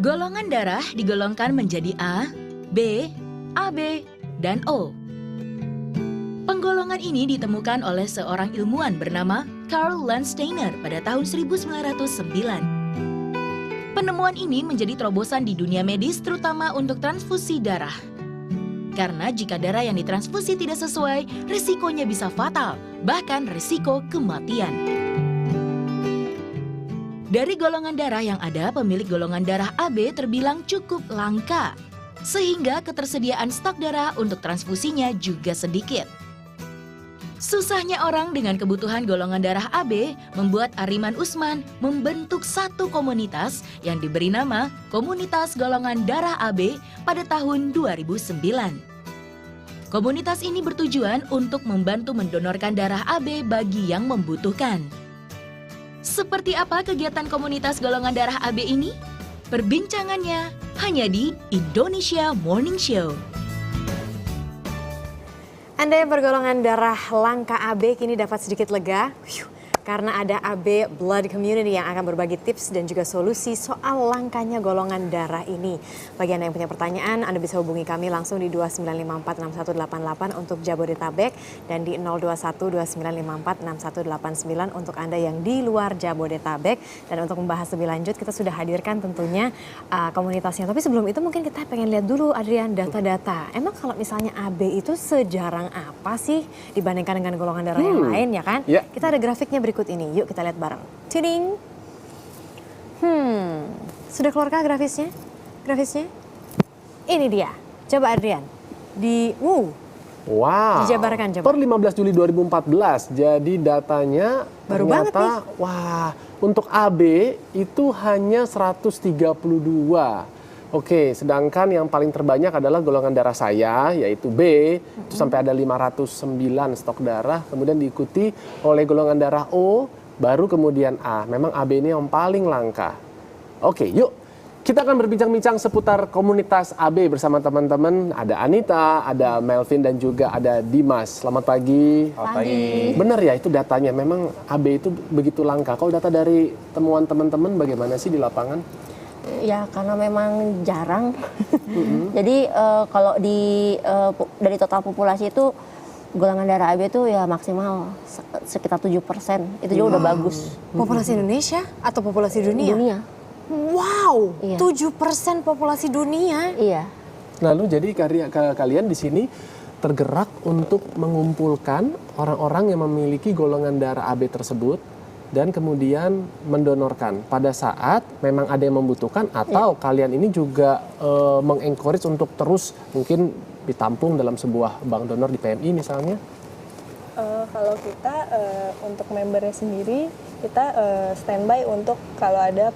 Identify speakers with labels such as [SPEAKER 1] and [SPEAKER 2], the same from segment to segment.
[SPEAKER 1] Golongan darah digolongkan menjadi A, B, AB, dan O. Penggolongan ini ditemukan oleh seorang ilmuwan bernama Karl Landsteiner pada tahun 1909. Penemuan ini menjadi terobosan di dunia medis terutama untuk transfusi darah. Karena jika darah yang ditransfusi tidak sesuai, risikonya bisa fatal, bahkan risiko kematian. Dari golongan darah yang ada, pemilik golongan darah AB terbilang cukup langka, sehingga ketersediaan stok darah untuk transfusinya juga sedikit. Susahnya orang dengan kebutuhan golongan darah AB membuat Ariman Usman membentuk satu komunitas yang diberi nama Komunitas Golongan Darah AB pada tahun 2009. Komunitas ini bertujuan untuk membantu mendonorkan darah AB bagi yang membutuhkan. Seperti apa kegiatan komunitas golongan darah AB ini? Perbincangannya hanya di Indonesia Morning Show.
[SPEAKER 2] Anda yang bergolongan darah langka AB kini dapat sedikit lega karena ada AB Blood Community yang akan berbagi tips dan juga solusi soal langkanya golongan darah ini. Bagi Anda yang punya pertanyaan, Anda bisa hubungi kami langsung di 29546188 untuk Jabodetabek dan di 02129546189 untuk Anda yang di luar Jabodetabek. Dan untuk membahas lebih lanjut, kita sudah hadirkan tentunya komunitasnya. Tapi sebelum itu mungkin kita pengen lihat dulu, Adrian, data-data. Emang kalau misalnya AB itu sejarang apa sih dibandingkan dengan golongan darah yang lain, ya kan?
[SPEAKER 3] Yeah.
[SPEAKER 2] Kita ada grafiknya berikut ini, yuk kita lihat bareng. Tiding. Sudah keluarkah grafisnya? Ini dia. Coba Adrian.
[SPEAKER 3] Wow.
[SPEAKER 2] Dijabarkan coba.
[SPEAKER 3] Per 15 Juli 2014. Jadi datanya
[SPEAKER 2] baru
[SPEAKER 3] ternyata,
[SPEAKER 2] banget nih.
[SPEAKER 3] wah, untuk AB itu hanya 132. Oke, sedangkan yang paling terbanyak adalah golongan darah saya, yaitu B, itu sampai ada 509 stok darah, kemudian diikuti oleh golongan darah O, baru kemudian A. Memang AB ini yang paling langka. Oke, yuk kita akan berbincang-bincang seputar komunitas AB bersama teman-teman. Ada Anita, ada Melvin, dan juga ada Dimas. Selamat pagi.
[SPEAKER 4] Selamat pagi.
[SPEAKER 3] Benar ya, itu datanya. Memang AB itu begitu langka. Kalau data dari temuan teman-teman bagaimana sih di lapangan?
[SPEAKER 4] Ya karena memang jarang. Jadi kalau dari total populasi itu golongan darah AB itu ya maksimal sekitar 7%. Itu juga udah bagus.
[SPEAKER 2] Populasi Indonesia atau populasi dunia?
[SPEAKER 4] Dunia.
[SPEAKER 2] Wow,
[SPEAKER 4] Iya.
[SPEAKER 2] 7% populasi dunia.
[SPEAKER 4] Iya.
[SPEAKER 3] Lalu jadi kalian di sini tergerak untuk mengumpulkan orang-orang yang memiliki golongan darah AB tersebut dan kemudian mendonorkan pada saat memang ada yang membutuhkan, atau kalian ini juga mengencourage untuk terus mungkin ditampung dalam sebuah bank donor di PMI misalnya?
[SPEAKER 5] Kalau kita untuk membernya sendiri, kita standby untuk kalau ada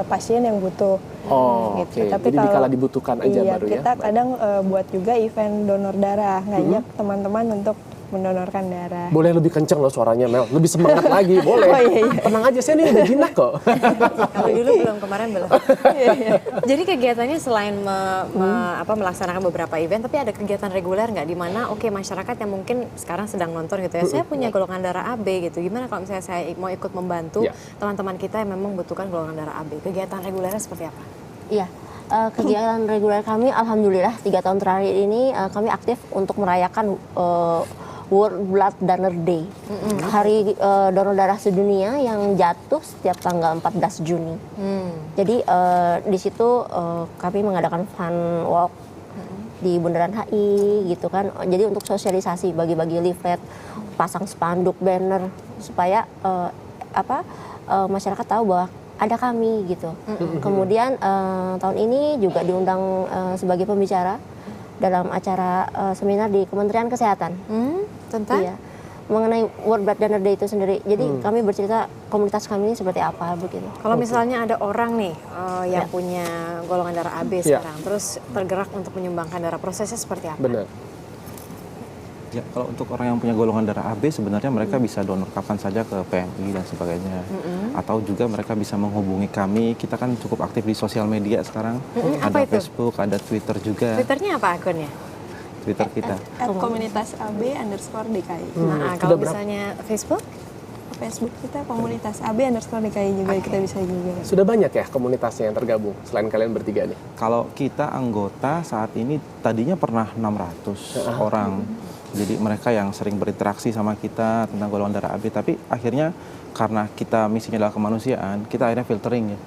[SPEAKER 5] pasien yang butuh.
[SPEAKER 3] Oh,
[SPEAKER 5] gitu.
[SPEAKER 3] oke.
[SPEAKER 5] Tapi
[SPEAKER 3] Jadi
[SPEAKER 5] kalau
[SPEAKER 3] dikala dibutuhkan aja baru ya?
[SPEAKER 5] kita kadang buat juga event donor darah, ngajak teman-teman untuk mendonorkan darah.
[SPEAKER 3] Boleh lebih kenceng loh suaranya, Mel. Lebih semangat lagi, boleh.
[SPEAKER 5] Oh, iya.
[SPEAKER 3] Tenang aja, saya ini udah jinak kok.
[SPEAKER 2] Kalau dulu belum, kemarin belum. Jadi kegiatannya selain melaksanakan beberapa event, tapi ada kegiatan reguler nggak di mana masyarakat yang mungkin sekarang sedang nonton gitu ya, saya punya golongan darah AB gitu. Gimana kalau misalnya saya mau ikut membantu teman-teman kita yang memang membutuhkan golongan darah AB? Kegiatan regulernya seperti apa?
[SPEAKER 4] Iya. Kegiatan reguler kami alhamdulillah 3 tahun terakhir ini kami aktif untuk merayakan World Blood Donor Day. Hari donor darah sedunia yang jatuh setiap tanggal 14 Juni. Jadi di situ kami mengadakan fun walk di Bundaran HI gitu kan. Jadi untuk sosialisasi, bagi-bagi leaflet, pasang spanduk, banner supaya masyarakat tahu bahwa ada kami gitu. Kemudian tahun ini juga diundang sebagai pembicara dalam acara seminar di Kementerian Kesehatan.
[SPEAKER 2] Tentang?
[SPEAKER 4] Iya, mengenai World Blood Donor Day itu sendiri. Jadi kami bercerita komunitas kami ini seperti apa begitu.
[SPEAKER 2] Kalau misalnya ada orang nih yang punya golongan darah AB sekarang, terus tergerak untuk menyumbangkan darah, prosesnya seperti apa?
[SPEAKER 3] Benar.
[SPEAKER 6] Ya, kalau untuk orang yang punya golongan darah AB sebenarnya mereka bisa donor kapan saja ke PMI dan sebagainya. Atau juga mereka bisa menghubungi kami. Kita kan cukup aktif di sosial media sekarang. Ada
[SPEAKER 2] Apa itu?
[SPEAKER 6] Facebook, ada Twitter juga.
[SPEAKER 2] Twitternya apa akunnya?
[SPEAKER 6] Twitter kita.
[SPEAKER 5] @komunitas AB_DKI.
[SPEAKER 2] Nah, kalau misalnya Facebook?
[SPEAKER 5] Facebook kita komunitas AB_DKI juga kita bisa juga.
[SPEAKER 3] Sudah banyak ya komunitasnya yang tergabung selain kalian bertiga nih?
[SPEAKER 6] Kalau kita anggota saat ini tadinya pernah 600 orang. Jadi mereka yang sering berinteraksi sama kita tentang golongan darah AB. Tapi akhirnya karena kita misinya adalah kemanusiaan, kita akhirnya filtering ya.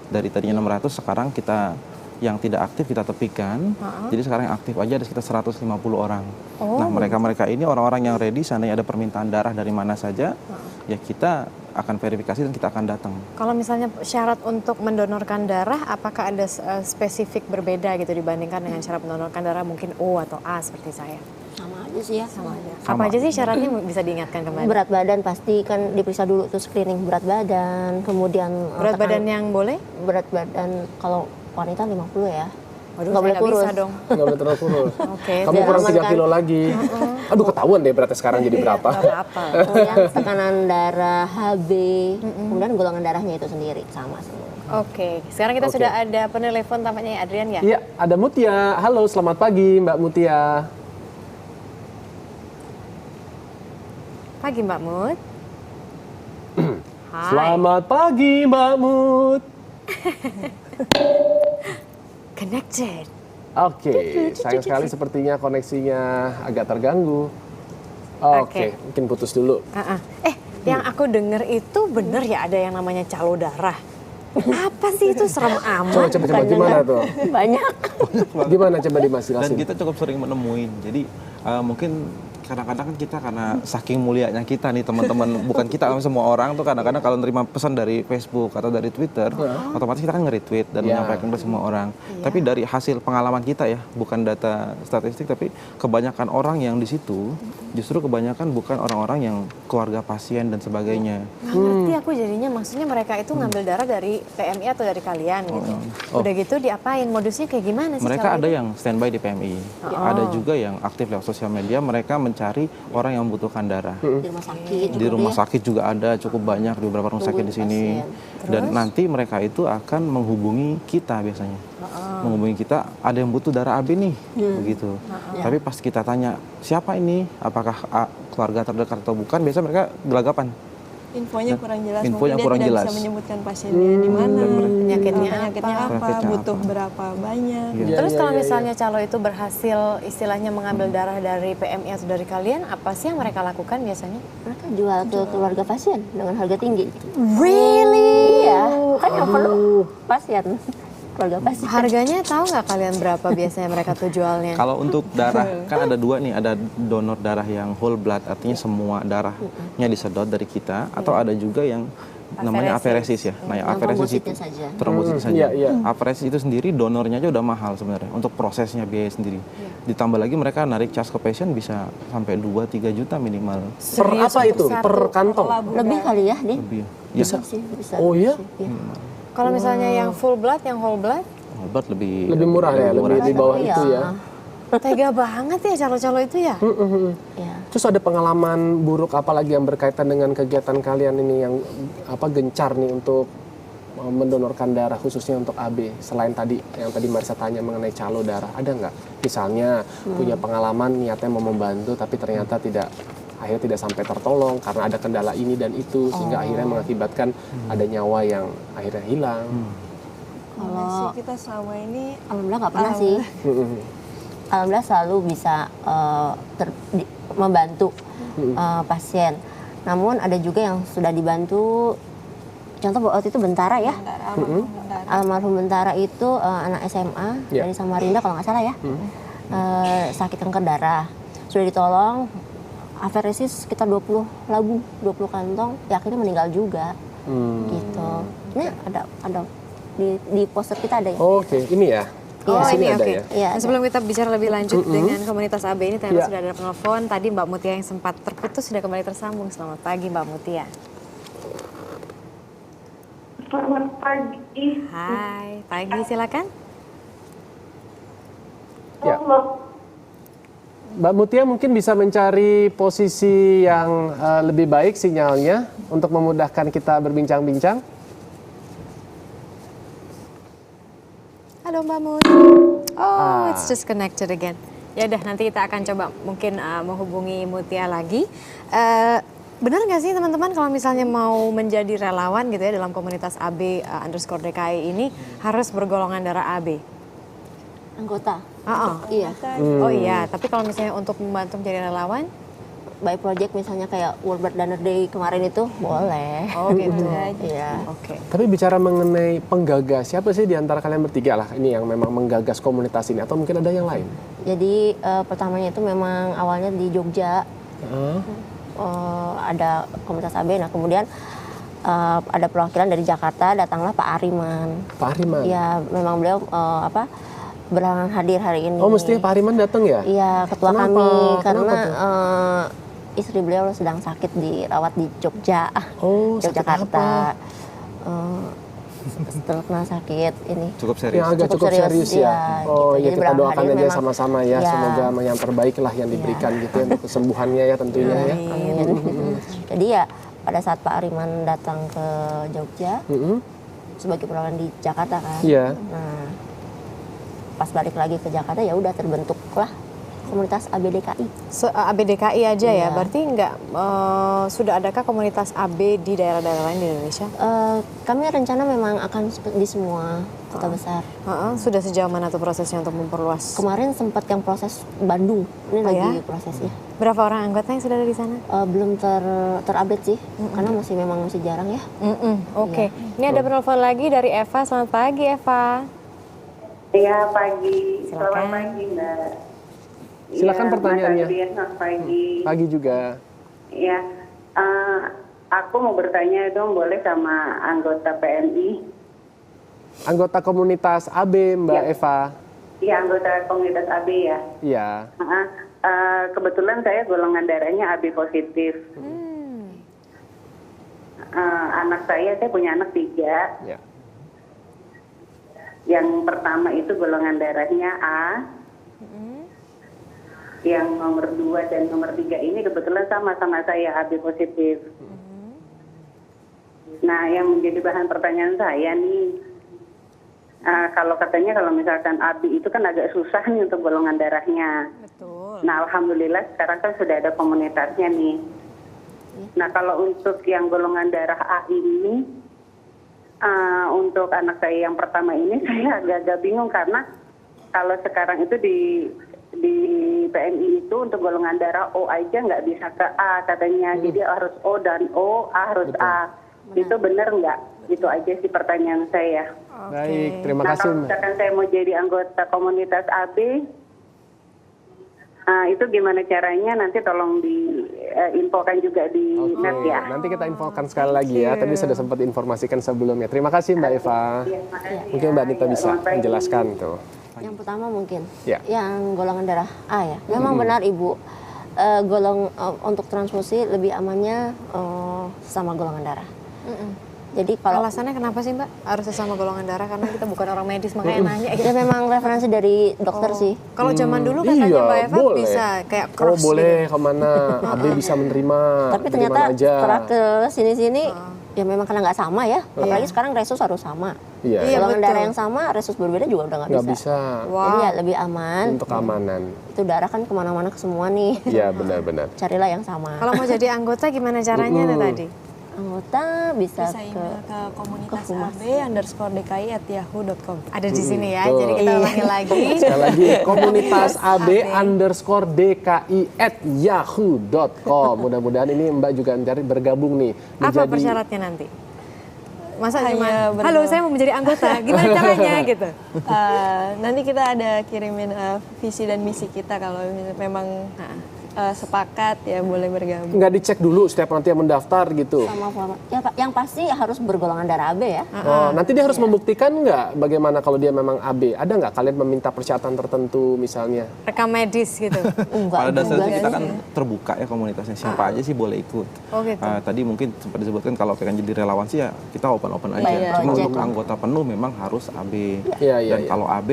[SPEAKER 6] Dari tadinya 600 sekarang kita yang tidak aktif kita tepikan. Jadi sekarang yang aktif aja ada sekitar 150 orang. Nah mereka-mereka ini orang-orang yang ready, seandainya ada permintaan darah dari mana saja, ya kita akan verifikasi dan kita akan datang.
[SPEAKER 2] Kalau misalnya syarat untuk mendonorkan darah, apakah ada spesifik berbeda gitu dibandingkan dengan syarat mendonorkan darah mungkin O atau A seperti saya?
[SPEAKER 4] Sama aja sih ya.
[SPEAKER 2] Sama aja.
[SPEAKER 6] Sama.
[SPEAKER 2] Apa aja sih syaratnya bisa diingatkan kembali?
[SPEAKER 4] Berat badan pasti kan diperiksa dulu tuh screening berat badan, kemudian
[SPEAKER 2] Berat badan yang boleh?
[SPEAKER 4] berat badan kalau wanita 50 ya.
[SPEAKER 2] Waduh,
[SPEAKER 4] Nggak boleh
[SPEAKER 2] nggak
[SPEAKER 4] kurus.
[SPEAKER 2] bisa dong.
[SPEAKER 3] Nggak boleh terlalu kurus.
[SPEAKER 2] Oke,
[SPEAKER 3] Kamu
[SPEAKER 4] biar
[SPEAKER 3] kurang
[SPEAKER 4] aman
[SPEAKER 3] 3
[SPEAKER 4] kan?
[SPEAKER 3] kilo lagi. Aduh ketahuan deh beratnya sekarang jadi berapa.
[SPEAKER 2] nggak apa-apa.
[SPEAKER 4] Kemudian tekanan darah, HB, kemudian golongan darahnya itu sendiri sama semua.
[SPEAKER 2] Oke, sekarang kita
[SPEAKER 3] Oke.
[SPEAKER 2] sudah ada penelepon tampaknya ya, Adrian ya?
[SPEAKER 3] Iya, ada Mutia. Halo, selamat pagi Mbak Mutia.
[SPEAKER 2] Pagi Mbak Mut. Hai.
[SPEAKER 3] Selamat pagi Mbak Mut.
[SPEAKER 2] Connected.
[SPEAKER 3] Oke, sayang sekali sepertinya koneksinya agak terganggu. Oke, mungkin putus dulu.
[SPEAKER 2] Yang aku denger itu bener ya ada yang namanya calo darah. Apa sih itu serem amat?
[SPEAKER 3] Coba gimana tuh?
[SPEAKER 4] Banyak.
[SPEAKER 3] Gimana coba
[SPEAKER 6] Dan
[SPEAKER 3] dimasilasin?
[SPEAKER 6] kita cukup sering menemuin. Jadi mungkin kadang-kadang kan kita karena saking mulianya kita nih teman-teman, bukan kita semua orang tuh kadang-kadang kalau nerima pesan dari Facebook atau dari Twitter, otomatis kita kan nge-retweet dan menyampaikan ke semua orang. Tapi dari hasil pengalaman kita ya, bukan data statistik, tapi kebanyakan orang yang di situ justru kebanyakan bukan orang-orang yang keluarga pasien dan sebagainya.
[SPEAKER 2] Nggak ngerti aku jadinya, maksudnya mereka itu ngambil darah dari PMI atau dari kalian gitu. Udah gitu diapain? Modusnya kayak gimana sih?
[SPEAKER 6] Mereka
[SPEAKER 2] calo
[SPEAKER 6] ada
[SPEAKER 2] itu?
[SPEAKER 6] yang standby di PMI, ada juga yang aktif lewat sosial media. Mereka mencari orang yang membutuhkan darah.
[SPEAKER 4] Di rumah sakit.
[SPEAKER 6] Di rumah sakit juga ada cukup banyak di beberapa rumah sakit di sini. Dan nanti mereka itu akan menghubungi kita biasanya. Menghubungi kita, ada yang butuh darah AB nih, begitu. Tapi pas kita tanya, siapa ini? Apakah keluarga terdekat atau bukan? Biasanya mereka gelagapan.
[SPEAKER 5] Infonya kurang jelas,
[SPEAKER 6] Infonya
[SPEAKER 5] mungkin
[SPEAKER 6] kurang
[SPEAKER 5] dia tidak
[SPEAKER 6] jelas.
[SPEAKER 5] bisa menyebutkan pasiennya di mana,
[SPEAKER 2] Penyakitnya
[SPEAKER 5] apa,
[SPEAKER 6] Penyakitnya
[SPEAKER 5] butuh
[SPEAKER 6] apa.
[SPEAKER 5] berapa banyak.
[SPEAKER 6] Iya.
[SPEAKER 2] Terus kalau misalnya calo itu berhasil istilahnya mengambil darah dari PMI atau dari kalian, apa sih yang mereka lakukan biasanya?
[SPEAKER 4] Mereka jual ke keluarga pasien dengan harga tinggi.
[SPEAKER 2] Really?
[SPEAKER 4] Iya, kan yang perlu pasien. Keluarga pasien.
[SPEAKER 2] Harganya tahu nggak kalian berapa biasanya mereka tuh jualnya?
[SPEAKER 6] Kalau untuk darah, kan ada dua nih, ada donor darah yang whole blood, artinya semua darahnya disedot dari kita, atau ada juga yang namanya aferesis ya. Nah, yang
[SPEAKER 4] Yang
[SPEAKER 6] aferesis itu
[SPEAKER 4] trombositnya saja.
[SPEAKER 6] trombosit saja.
[SPEAKER 3] Iya, iya.
[SPEAKER 6] Aferesis itu sendiri donornya aja udah mahal sebenarnya untuk prosesnya biaya sendiri. Ditambah lagi mereka narik charge ke pasien bisa sampai 2-3 juta minimal.
[SPEAKER 3] Per apa itu? Per kantong?
[SPEAKER 4] Lebih kali ya, Din?
[SPEAKER 6] Lebih. Ya,
[SPEAKER 4] Bisa.
[SPEAKER 3] Oh iya?
[SPEAKER 4] Iya.
[SPEAKER 2] Kalau misalnya yang full blood, yang whole blood,
[SPEAKER 6] whole blood lebih
[SPEAKER 3] Lebih murah ya, lebih di bawah
[SPEAKER 4] Iya.
[SPEAKER 3] itu ya.
[SPEAKER 2] tega banget ya calo-calo itu ya?
[SPEAKER 4] Ya.
[SPEAKER 3] Terus ada pengalaman buruk apa lagi yang berkaitan dengan kegiatan kalian ini yang gencar nih untuk mendonorkan darah khususnya untuk AB, selain tadi yang tadi Marisa tanya mengenai calo darah, ada nggak? Misalnya punya pengalaman niatnya mau membantu tapi ternyata akhirnya tidak sampai tertolong karena ada kendala ini dan itu sehingga akhirnya mengakibatkan ada nyawa yang akhirnya hilang.
[SPEAKER 4] Kalau
[SPEAKER 5] Kita selama ini
[SPEAKER 4] alhamdulillah nggak pernah sih. Alhamdulillah selalu bisa membantu pasien. Namun ada juga yang sudah dibantu. Contoh waktu itu Bentara ya. Almarhum Bentara itu anak SMA dari Samarinda kalau nggak salah ya. Sakit kanker darah. Sudah ditolong, aferesis sekitar 20 labu, 20 kantong, ya akhirnya meninggal juga. Gitu. Ini ada di poster kita ada ya.
[SPEAKER 3] Oke, ini ya.
[SPEAKER 2] Oh
[SPEAKER 3] Di sini
[SPEAKER 2] ini
[SPEAKER 3] ada
[SPEAKER 2] oke.
[SPEAKER 3] ya.
[SPEAKER 4] Iya,
[SPEAKER 2] Nah,
[SPEAKER 4] ada.
[SPEAKER 2] sebelum kita bicara lebih lanjut dengan komunitas AB ini, ternyata
[SPEAKER 3] Iya.
[SPEAKER 2] sudah ada penelpon. Tadi Mbak Mutia yang sempat terputus sudah kembali tersambung. Selamat pagi Mbak Mutia.
[SPEAKER 7] Selamat pagi.
[SPEAKER 2] Hai, pagi silakan.
[SPEAKER 3] Ya. Mbak Mutia mungkin bisa mencari posisi yang lebih baik sinyalnya untuk memudahkan kita berbincang-bincang.
[SPEAKER 2] Halo Mbak Mut. Oh, it's just connected again. Ya udah nanti kita akan coba mungkin menghubungi Mutia lagi. Benar nggak sih teman-teman kalau misalnya mau menjadi relawan gitu ya dalam komunitas AB underscore DKI ini harus bergolongan darah AB?
[SPEAKER 4] Anggota.
[SPEAKER 2] Iya.
[SPEAKER 4] Iya.
[SPEAKER 2] Oh iya, tapi kalau misalnya untuk membantu menjadi relawan,
[SPEAKER 4] By project misalnya kayak World Blood Donor Day kemarin itu boleh.
[SPEAKER 2] oh gitu.
[SPEAKER 4] Iya.
[SPEAKER 2] Oke.
[SPEAKER 3] Tapi bicara mengenai penggagas, siapa sih di antara kalian bertiga lah ini yang memang menggagas komunitas ini atau mungkin ada yang lain?
[SPEAKER 4] Jadi pertamanya itu memang awalnya di Jogja. Ada komunitas AB. Nah kemudian ada perwakilan dari Jakarta, datanglah Pak Ariman.
[SPEAKER 3] Pak Ariman.
[SPEAKER 4] Ya memang beliau berhalangan hadir hari ini.
[SPEAKER 3] Oh mestinya Pak Ariman datang ya?
[SPEAKER 4] Iya ketua
[SPEAKER 3] Kenapa?
[SPEAKER 4] kami
[SPEAKER 3] Kenapa
[SPEAKER 4] karena
[SPEAKER 3] tuh?
[SPEAKER 4] istri beliau sedang sakit dirawat di Jogja,
[SPEAKER 3] Oh, sakit
[SPEAKER 4] Yogyakarta. Setelah sakit ini.
[SPEAKER 6] Cukup serius.
[SPEAKER 3] Yang agak
[SPEAKER 4] Cukup
[SPEAKER 3] cukup serius,
[SPEAKER 4] serius,
[SPEAKER 3] ya.
[SPEAKER 4] iya,
[SPEAKER 3] Oh
[SPEAKER 4] gitu.
[SPEAKER 3] iya
[SPEAKER 4] Jadi
[SPEAKER 3] kita doakan
[SPEAKER 4] berangkat
[SPEAKER 3] aja
[SPEAKER 4] memang-
[SPEAKER 3] sama-sama ya,
[SPEAKER 4] Iya.
[SPEAKER 3] semoga yang terbaik lah yang diberikan gitu ya untuk kesembuhannya ya tentunya ya.
[SPEAKER 4] Amin. Jadi ya pada saat Pak Ariman datang ke Jogja sebagai perwakilan di Jakarta kan.
[SPEAKER 3] Iya.
[SPEAKER 4] Nah pas balik lagi ke Jakarta ya udah terbentuklah komunitas ABDKI.
[SPEAKER 2] ABDKI aja ya,
[SPEAKER 4] Iya.
[SPEAKER 2] berarti nggak sudah adakah komunitas AB di daerah-daerah lain di Indonesia?
[SPEAKER 4] Kami rencana memang akan di semua kota besar.
[SPEAKER 2] Sudah sejauh mana tuh prosesnya untuk memperluas?
[SPEAKER 4] Kemarin sempat yang proses Bandung, ini
[SPEAKER 2] Oh
[SPEAKER 4] lagi
[SPEAKER 2] ya?
[SPEAKER 4] prosesnya.
[SPEAKER 2] Berapa orang anggota yang sudah ada di sana?
[SPEAKER 4] Belum terupdate sih, karena masih jarang ya.
[SPEAKER 2] Oke, ini ada penelpon lagi dari Eva. Selamat pagi Eva.
[SPEAKER 7] Iya, pagi.
[SPEAKER 2] Silakan.
[SPEAKER 7] Selamat pagi, Mbak.
[SPEAKER 3] Silakan
[SPEAKER 7] Iya,
[SPEAKER 3] pertanyaannya.
[SPEAKER 7] Mas Adrian, selamat pagi.
[SPEAKER 3] Pagi juga.
[SPEAKER 7] Iya, aku mau bertanya dong, boleh sama anggota PMI?
[SPEAKER 3] Anggota komunitas AB Mbak
[SPEAKER 7] Iya.
[SPEAKER 3] Eva.
[SPEAKER 7] Iya, anggota komunitas AB ya.
[SPEAKER 3] Iya.
[SPEAKER 7] Kebetulan saya golongan darahnya AB positif. Anak saya punya anak 3.
[SPEAKER 3] Ya.
[SPEAKER 7] Yang pertama itu golongan darahnya A. Yang nomor 2 dan nomor 3 ini kebetulan sama-sama saya AB positif. Nah, yang menjadi bahan pertanyaan saya nih, kalau katanya kalau misalkan AB itu kan agak susah nih untuk golongan darahnya.
[SPEAKER 2] Betul.
[SPEAKER 7] Nah, alhamdulillah sekarang kan sudah ada komunitasnya nih. Nah, kalau untuk yang golongan darah A ini, untuk anak saya yang pertama ini saya agak-agak bingung karena kalau sekarang itu di PMI itu untuk golongan darah O aja nggak bisa ke A katanya, jadi harus O dan O, A harus A. Itu benar nggak? Itu aja sih pertanyaan saya.
[SPEAKER 3] Baik, terima
[SPEAKER 7] Nah,
[SPEAKER 3] kasih
[SPEAKER 7] kalau
[SPEAKER 3] Mbak.
[SPEAKER 7] misalkan saya mau jadi anggota komunitas AB, itu gimana caranya? Nanti tolong diinfokan juga di net ya.
[SPEAKER 3] Nanti kita infokan sekali lagi ya. Tadi sudah sempat informasikan sebelumnya. Terima kasih Mbak Eva.
[SPEAKER 7] Iya, makasih
[SPEAKER 3] Mungkin
[SPEAKER 7] ya.
[SPEAKER 3] Mbak Nita
[SPEAKER 7] Ya,
[SPEAKER 3] bisa
[SPEAKER 7] selamat pagi.
[SPEAKER 3] menjelaskan tuh.
[SPEAKER 4] Yang pertama mungkin,
[SPEAKER 3] Ya.
[SPEAKER 4] yang golongan darah A ya. Memang benar Ibu, untuk transfusi lebih amannya sama golongan darah. Jadi kalau
[SPEAKER 2] Alasannya kenapa sih Mbak harus sesama golongan darah? Karena kita bukan orang medis makanya nanya.
[SPEAKER 4] ya memang referensi dari dokter sih.
[SPEAKER 2] Kalau zaman dulu katanya
[SPEAKER 3] Iya,
[SPEAKER 2] Mbak Eva
[SPEAKER 3] boleh.
[SPEAKER 2] bisa kayak
[SPEAKER 3] Oh
[SPEAKER 2] cross
[SPEAKER 3] boleh kemana? AB bisa menerima.
[SPEAKER 4] Tapi
[SPEAKER 3] dari
[SPEAKER 4] ternyata
[SPEAKER 3] mana aja.
[SPEAKER 4] setelah ke sini-sini ya memang karena nggak sama ya. Apalagi sekarang resus harus sama.
[SPEAKER 3] Iya,
[SPEAKER 2] Iya,
[SPEAKER 4] Golongan
[SPEAKER 2] betul.
[SPEAKER 4] darah yang sama, resus berbeda juga udah nggak
[SPEAKER 3] nggak
[SPEAKER 4] bisa.
[SPEAKER 3] bisa.
[SPEAKER 4] Jadi ya lebih aman.
[SPEAKER 3] Untuk keamanan.
[SPEAKER 4] Itu darah kan kemana-mana ke semua nih.
[SPEAKER 3] Iya benar-benar.
[SPEAKER 4] Carilah yang sama.
[SPEAKER 2] Kalau mau jadi anggota gimana caranya tuh tadi?
[SPEAKER 4] Anggota bisa,
[SPEAKER 5] Bisa
[SPEAKER 4] ke
[SPEAKER 5] email ke komunitas
[SPEAKER 4] humas.
[SPEAKER 5] AB_DKI@yahoo.com.
[SPEAKER 2] Ada di sini ya,
[SPEAKER 3] Betul.
[SPEAKER 2] jadi kita ulangi lagi.
[SPEAKER 3] Sekali lagi komunitas AB_DKI@yahoo.com. Mudah-mudahan ini Mbak juga mencari bergabung nih
[SPEAKER 2] Apa persyaratnya nanti? Masa
[SPEAKER 5] Hanya
[SPEAKER 2] cuma,
[SPEAKER 5] berdoa.
[SPEAKER 2] halo saya mau menjadi anggota, gimana caranya gitu?
[SPEAKER 5] Nanti kita ada kirimin visi dan misi kita kalau memang sepakat ya boleh bergabung.
[SPEAKER 3] nggak dicek dulu setiap nanti yang mendaftar gitu.
[SPEAKER 4] sama format. Ya Pak, yang pasti harus bergolongan darah AB ya.
[SPEAKER 3] Oh, nanti dia harus membuktikan nggak bagaimana kalau dia memang AB? Ada nggak kalian meminta persyaratan tertentu misalnya?
[SPEAKER 2] Rekam medis gitu.
[SPEAKER 4] Enggak
[SPEAKER 6] Pada dasarnya
[SPEAKER 4] juga
[SPEAKER 6] kita
[SPEAKER 4] sih.
[SPEAKER 6] kan terbuka ya komunitasnya, siapa aja sih boleh ikut.
[SPEAKER 2] Oh, gitu.
[SPEAKER 6] Tadi mungkin sempat disebutkan kalau pengen jadi relawan sih ya kita open-open aja.
[SPEAKER 4] By
[SPEAKER 6] Cuma
[SPEAKER 4] project
[SPEAKER 6] untuk
[SPEAKER 4] lah.
[SPEAKER 6] anggota penuh memang harus AB.
[SPEAKER 3] Iya, iya,
[SPEAKER 6] Dan
[SPEAKER 3] iya.
[SPEAKER 6] kalau AB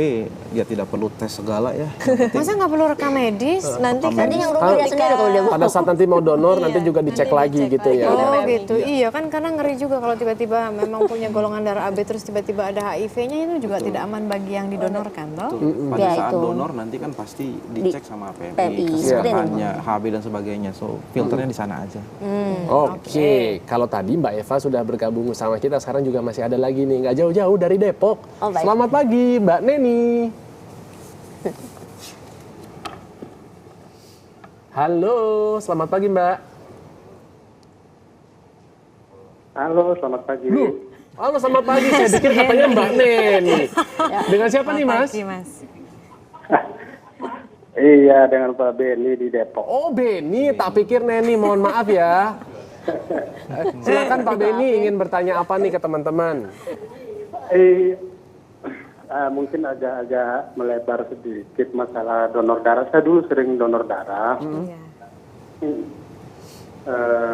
[SPEAKER 6] dia tidak perlu tes segala ya.
[SPEAKER 2] Masa nggak perlu rekam medis?
[SPEAKER 5] Nanti kan
[SPEAKER 4] Nanti yang rumah punya sendiri kalau dia mau.
[SPEAKER 3] pada saat nanti mau donor nanti juga dicek lagi gitu ya.
[SPEAKER 2] Oh gitu, iya kan karena ngeri juga kalau tiba-tiba memang punya golongan darah AB terus tiba-tiba ada HIV-nya itu juga tidak aman bagi yang didonorkan toh.
[SPEAKER 6] Pada
[SPEAKER 4] Ya,
[SPEAKER 6] saat
[SPEAKER 4] itu.
[SPEAKER 6] donor nanti kan pasti dicek sama
[SPEAKER 4] PMI,
[SPEAKER 6] PMI, kesehatannya, HB dan sebagainya. So filternya di sana aja.
[SPEAKER 3] Oke, kalau tadi Mbak Eva sudah bergabung sama kita, sekarang juga masih ada lagi nih, nggak jauh-jauh dari Depok.
[SPEAKER 4] Oh, baik.
[SPEAKER 3] Selamat pagi, Mbak Neni. Halo, selamat pagi Mbak.
[SPEAKER 8] Halo, selamat pagi.
[SPEAKER 3] Halo, selamat pagi. Saya pikir katanya Mbak Neni. Dengan siapa nih Mas?
[SPEAKER 2] Pagi, Mas.
[SPEAKER 8] Iya, dengan Pak Beni di Depok.
[SPEAKER 3] Oh Beni, tak pikir Neni. Mohon maaf ya. Silakan Pak Beni ingin bertanya apa nih ke teman-teman?
[SPEAKER 8] Mungkin agak melebar sedikit masalah donor darah. Saya dulu sering donor darah.
[SPEAKER 2] Iya.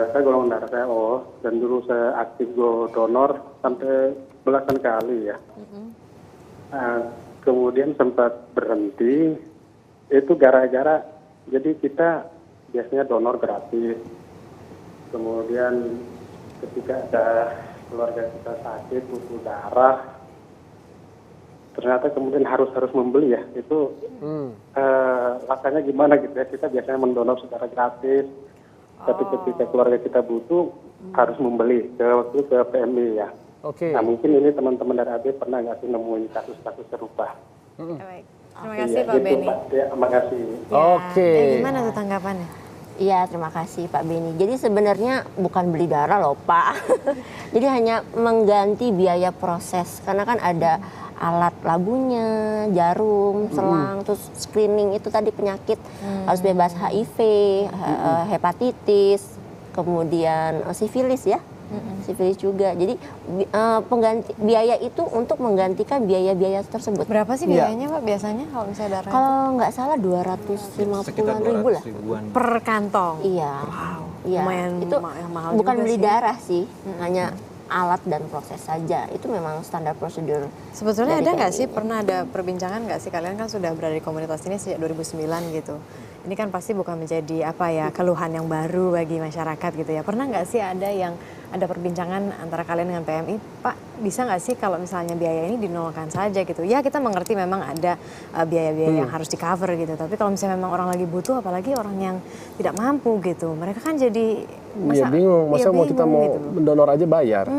[SPEAKER 8] Saya golongan darah saya O, dan dulu saya aktif donor sampai belasan kali ya. Kemudian sempat berhenti, itu gara-gara jadi kita biasanya donor gratis. Kemudian ketika ada keluarga kita sakit butuh darah, ternyata kemudian harus membeli ya. Itu rasanya gimana gitu ya, kita biasanya mendonor secara gratis, tapi ketika keluarga kita butuh harus membeli waktu ke PMI ya.
[SPEAKER 3] Oke.
[SPEAKER 8] Nah mungkin ini teman-teman dari AB pernah nggak sih nemuin kasus-kasus serupa?
[SPEAKER 2] Baik. Terima kasih Pak
[SPEAKER 8] gitu,
[SPEAKER 2] Beni.
[SPEAKER 8] Pak. Ya, terima kasih.
[SPEAKER 3] Oke.
[SPEAKER 2] Gimana tuh tanggapannya?
[SPEAKER 4] Iya, terima kasih Pak Beni. Jadi sebenarnya bukan beli darah loh Pak. Jadi hanya mengganti biaya proses. Karena kan ada alat labunya, jarum, selang, terus screening itu tadi penyakit harus bebas HIV, hepatitis, kemudian sifilis ya. Sifilis juga. Jadi pengganti biaya itu untuk menggantikan biaya-biaya tersebut.
[SPEAKER 2] Berapa sih biayanya Pak biasanya kalau misalnya darah?
[SPEAKER 4] Kalau nggak salah 250-an
[SPEAKER 6] Sekitar
[SPEAKER 4] ribu lah.
[SPEAKER 6] 200 ribuan.
[SPEAKER 2] Per kantong.
[SPEAKER 4] Iya. Iya.
[SPEAKER 2] Lumayan
[SPEAKER 4] Itu
[SPEAKER 2] mahal
[SPEAKER 4] bukan
[SPEAKER 2] juga
[SPEAKER 4] beli
[SPEAKER 2] sih.
[SPEAKER 4] darah sih, hanya alat dan proses saja. Itu memang standar prosedur.
[SPEAKER 2] Sebetulnya
[SPEAKER 4] dari
[SPEAKER 2] ada nggak
[SPEAKER 4] PMI.
[SPEAKER 2] sih, pernah ada perbincangan nggak sih, kalian kan sudah berada di komunitas ini sejak 2009 gitu. Ini kan pasti bukan menjadi keluhan yang baru bagi masyarakat gitu ya. Pernah nggak sih ada perbincangan antara kalian dengan PMI, Pak bisa nggak sih kalau misalnya biaya ini dinolkan saja gitu. Ya kita mengerti memang ada biaya-biaya yang harus di cover gitu. Tapi kalau misalnya memang orang lagi butuh, apalagi orang yang tidak mampu gitu. Mereka kan jadi
[SPEAKER 3] Iya bingung, masa mau kita mau
[SPEAKER 2] gitu.
[SPEAKER 3] mendonor aja bayar?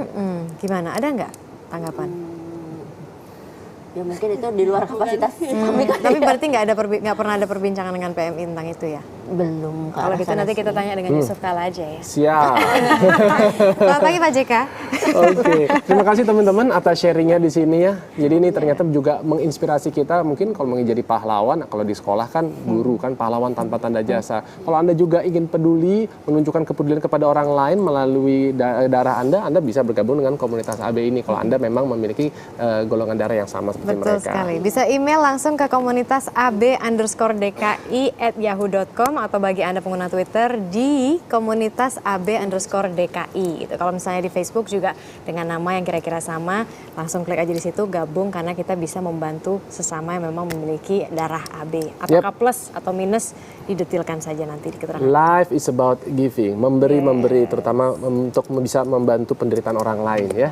[SPEAKER 2] Gimana, ada nggak tanggapan?
[SPEAKER 4] Ya mungkin itu di luar kapasitas kami kan.
[SPEAKER 2] Tapi berarti nggak pernah ada perbincangan dengan PMI tentang itu ya?
[SPEAKER 4] Belum. ke
[SPEAKER 2] Kalau
[SPEAKER 4] arah
[SPEAKER 2] gitu
[SPEAKER 4] sana
[SPEAKER 2] nanti
[SPEAKER 4] sih.
[SPEAKER 2] kita tanya dengan Yusuf Kala aja ya.
[SPEAKER 3] Siap.
[SPEAKER 2] Selamat pagi Pak JK.
[SPEAKER 3] Oke, terima kasih teman-teman atas sharingnya di sini ya. Jadi ini ternyata juga menginspirasi kita. Mungkin kalau mau jadi pahlawan, kalau di sekolah kan guru kan pahlawan tanpa tanda jasa. Kalau Anda juga ingin peduli, menunjukkan kepedulian kepada orang lain melalui darah Anda bisa bergabung dengan komunitas AB ini. Kalau Anda memang memiliki golongan darah yang sama seperti
[SPEAKER 2] Betul
[SPEAKER 3] mereka.
[SPEAKER 2] sekali. Bisa email langsung ke komunitas AB_DKI@yahoo.com atau bagi Anda pengguna Twitter di komunitas AB_DKI gitu. Kalau misalnya di Facebook juga dengan nama yang kira-kira sama, langsung klik aja di situ gabung karena kita bisa membantu sesama yang memang memiliki darah AB. Apakah plus atau minus didetilkan saja nanti di keterangan.
[SPEAKER 3] Life is about giving, memberi, terutama untuk bisa membantu penderitaan orang lain ya.